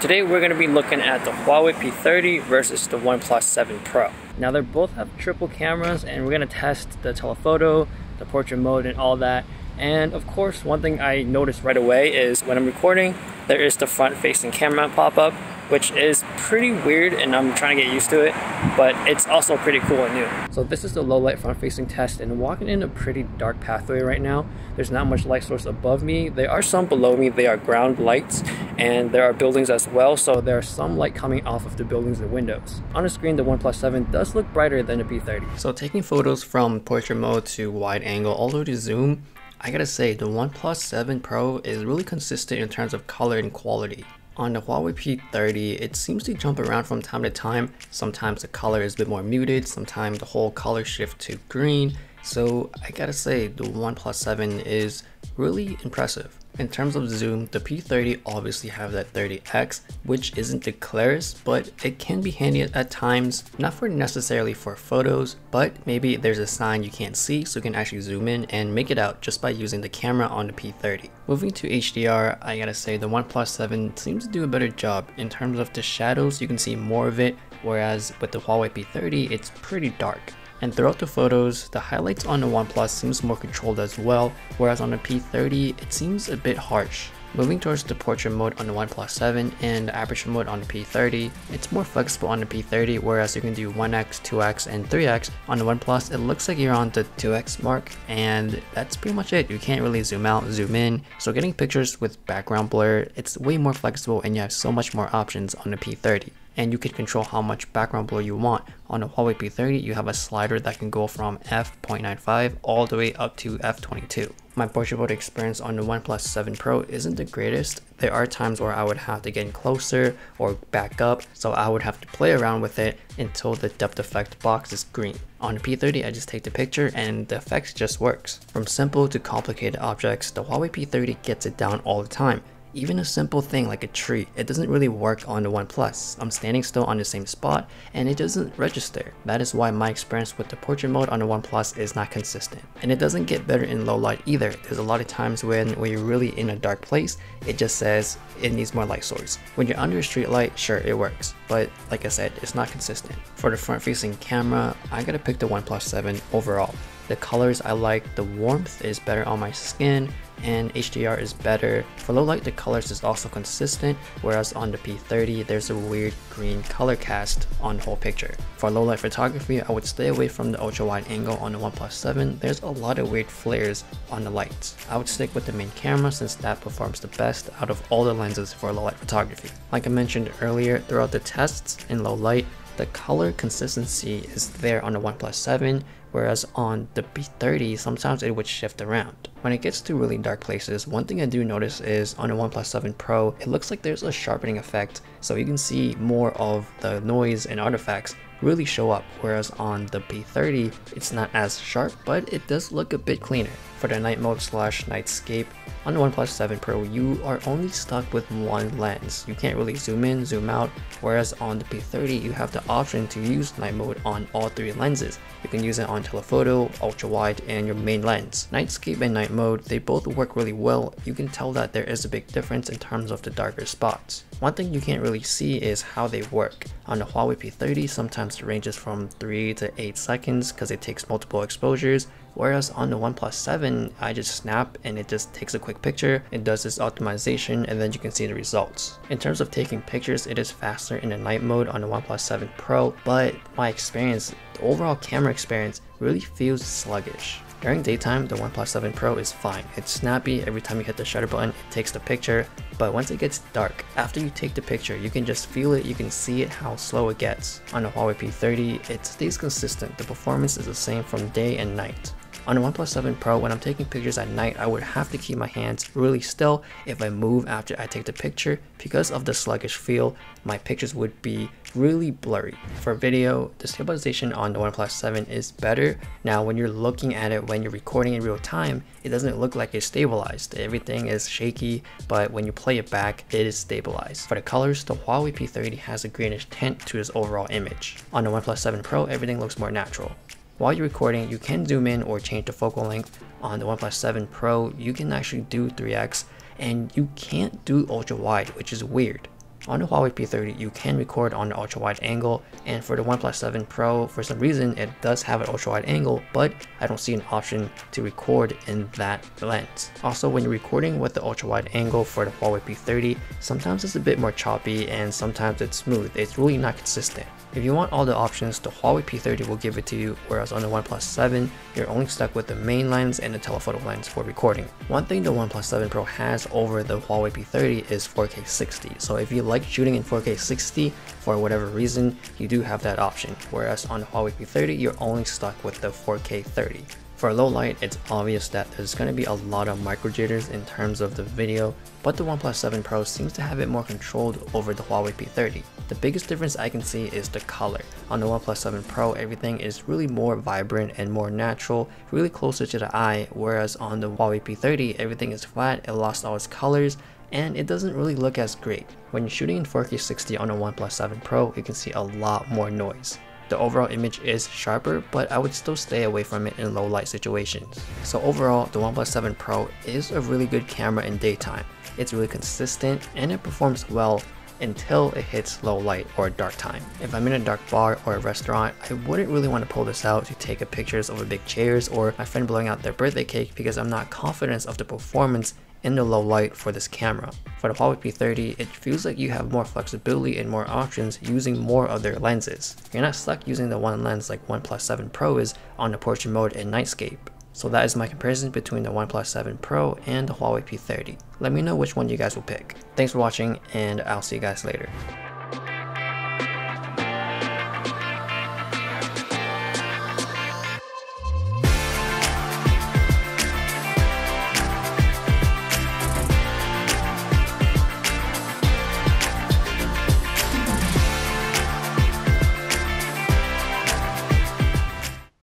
Today we're going to be looking at the Huawei P30 versus the Oneplus 7 Pro. Now they both have triple cameras and we're going to test the telephoto, the portrait mode and all that. And of course, one thing I noticed right away is when I'm recording, there is the front facing camera pop-up, which is pretty weird and I'm trying to get used to it, but it's also pretty cool and new. So this is the low light front facing test, and I'm walking in a pretty dark pathway right now. There's not much light source above me. There are some below me. They are ground lights, and there are buildings as well, so there's some light coming off of the buildings and windows. On the screen, the Oneplus 7 does look brighter than the P30. So taking photos from portrait mode to wide angle all the way to zoom, I gotta say the Oneplus 7 Pro is really consistent in terms of color and quality. On the Huawei P30, it seems to jump around from time to time. Sometimes the color is a bit more muted, sometimes the whole color shift to green. So I gotta say the Oneplus 7 is really impressive. In terms of zoom, the P30 obviously have that 30x, which isn't the clearest, but it can be handy at times, not for necessarily for photos, but maybe there's a sign you can't see, so you can actually zoom in and make it out just by using the camera on the P30. Moving to HDR, I gotta say the Oneplus 7 seems to do a better job. In terms of the shadows, you can see more of it, whereas with the Huawei P30, it's pretty dark. And throughout the photos, the highlights on the OnePlus seems more controlled as well, whereas on the P30, it seems a bit harsh. Moving towards the portrait mode on the OnePlus 7 and the aperture mode on the P30, it's more flexible on the P30, whereas you can do 1x, 2x, and 3x. On the OnePlus, it looks like you're on the 2x mark, and that's pretty much it. You can't really zoom out, zoom in, so getting pictures with background blur, it's way more flexible and you have so much more options on the P30. And you can control how much background blur you want. On the Huawei P30, you have a slider that can go from f.95 all the way up to f22. My portrait mode experience on the Oneplus 7 Pro isn't the greatest. There are times where I would have to get in closer or back up, so I would have to play around with it until the depth effect box is green. On the P30, I just take the picture and the effect just works. From simple to complicated objects, the Huawei P30 gets it down all the time. Even a simple thing like a tree, it doesn't really work on the OnePlus. I'm standing still on the same spot and it doesn't register. That is why my experience with the portrait mode on the OnePlus is not consistent. And it doesn't get better in low light either. There's a lot of times when you're really in a dark place, it just says it needs more light source. When you're under a street light, sure, it works. But like I said, it's not consistent. For the front facing camera, I gotta pick the OnePlus 7 overall. The colors I like, the warmth is better on my skin, and HDR is better. For low light, the colors is also consistent, whereas on the P30, there's a weird green color cast on the whole picture. For low light photography, I would stay away from the ultra wide angle on the Oneplus 7. There's a lot of weird flares on the lights. I would stick with the main camera since that performs the best out of all the lenses for low light photography. Like I mentioned earlier, throughout the tests in low light, the color consistency is there on the Oneplus 7, whereas on the P30, sometimes it would shift around. When it gets to really dark places, one thing I do notice is on the Oneplus 7 Pro, it looks like there's a sharpening effect, so you can see more of the noise and artifacts really show up, whereas on the P30, it's not as sharp, but it does look a bit cleaner. For the night mode / nightscape, on the Oneplus 7 Pro, you are only stuck with one lens. You can't really zoom in, zoom out, whereas on the P30, you have the option to use night mode on all three lenses. You can use it on telephoto, ultra wide, and your main lens. Nightscape and night mode, they both work really well. You can tell that there is a big difference in terms of the darker spots. One thing you can't really see is how they work. On the Huawei P30, sometimes the range is from 3 to 8 seconds because it takes multiple exposures, whereas on the Oneplus 7, I just snap and it just takes a quick picture, it does its optimization, and then you can see the results. In terms of taking pictures, it is faster in the night mode on the Oneplus 7 Pro, but my experience, the overall camera experience really feels sluggish. During daytime, the Oneplus 7 Pro is fine. It's snappy. Every time you hit the shutter button, it takes the picture. But once it gets dark, after you take the picture, you can just feel it, you can see it, how slow it gets. On the Huawei P30, it stays consistent. The performance is the same from day and night. On the Oneplus 7 Pro, when I'm taking pictures at night, I would have to keep my hands really still. If I move after I take the picture, because of the sluggish feel, my pictures would be really blurry. For video, the stabilization on the Oneplus 7 is better. Now, when you're looking at it, when you're recording in real time, it doesn't look like it's stabilized. Everything is shaky, but when you play it back, it is stabilized. For the colors, the Huawei P30 has a greenish tint to its overall image. On the Oneplus 7 Pro, everything looks more natural. While you're recording, you can zoom in or change the focal length. On the Oneplus 7 Pro, you can actually do 3x, and you can't do ultra wide, which is weird. On the Huawei P30, you can record on the ultra wide angle, and for the OnePlus 7 Pro, for some reason it does have an ultra wide angle, but I don't see an option to record in that lens. Also, when you're recording with the ultra wide angle for the Huawei P30, sometimes it's a bit more choppy and sometimes it's smooth. It's really not consistent. If you want all the options, the Huawei P30 will give it to you, whereas on the OnePlus 7, you're only stuck with the main lens and the telephoto lens for recording. One thing the OnePlus 7 Pro has over the Huawei P30 is 4K 60. So if you like shooting in 4K 60 for whatever reason, you do have that option, whereas on the Huawei P30, you're only stuck with the 4K 30. For low light, it's obvious that there's going to be a lot of micro jitters in terms of the video, but the OnePlus 7 Pro seems to have it more controlled over the Huawei P30. The biggest difference I can see is the color. On the OnePlus 7 Pro, everything is really more vibrant and more natural, really closer to the eye, whereas on the Huawei P30, everything is flat, it lost all its colors, and it doesn't really look as great. When you're shooting in 4K 60 on the OnePlus 7 Pro, you can see a lot more noise. The overall image is sharper, but I would still stay away from it in low light situations. So overall, the OnePlus 7 Pro is a really good camera in daytime. It's really consistent and it performs well until it hits low light or dark time. If I'm in a dark bar or a restaurant, I wouldn't really want to pull this out to take pictures of big chairs or my friend blowing out their birthday cake because I'm not confident of the performance in the low light for this camera. For the Huawei P30, it feels like you have more flexibility and more options using more of their lenses. You're not stuck using the one lens like OnePlus 7 Pro is on the portrait mode and nightscape. So that is my comparison between the OnePlus 7 Pro and the Huawei P30. Let me know which one you guys will pick. Thanks for watching, and I'll see you guys later.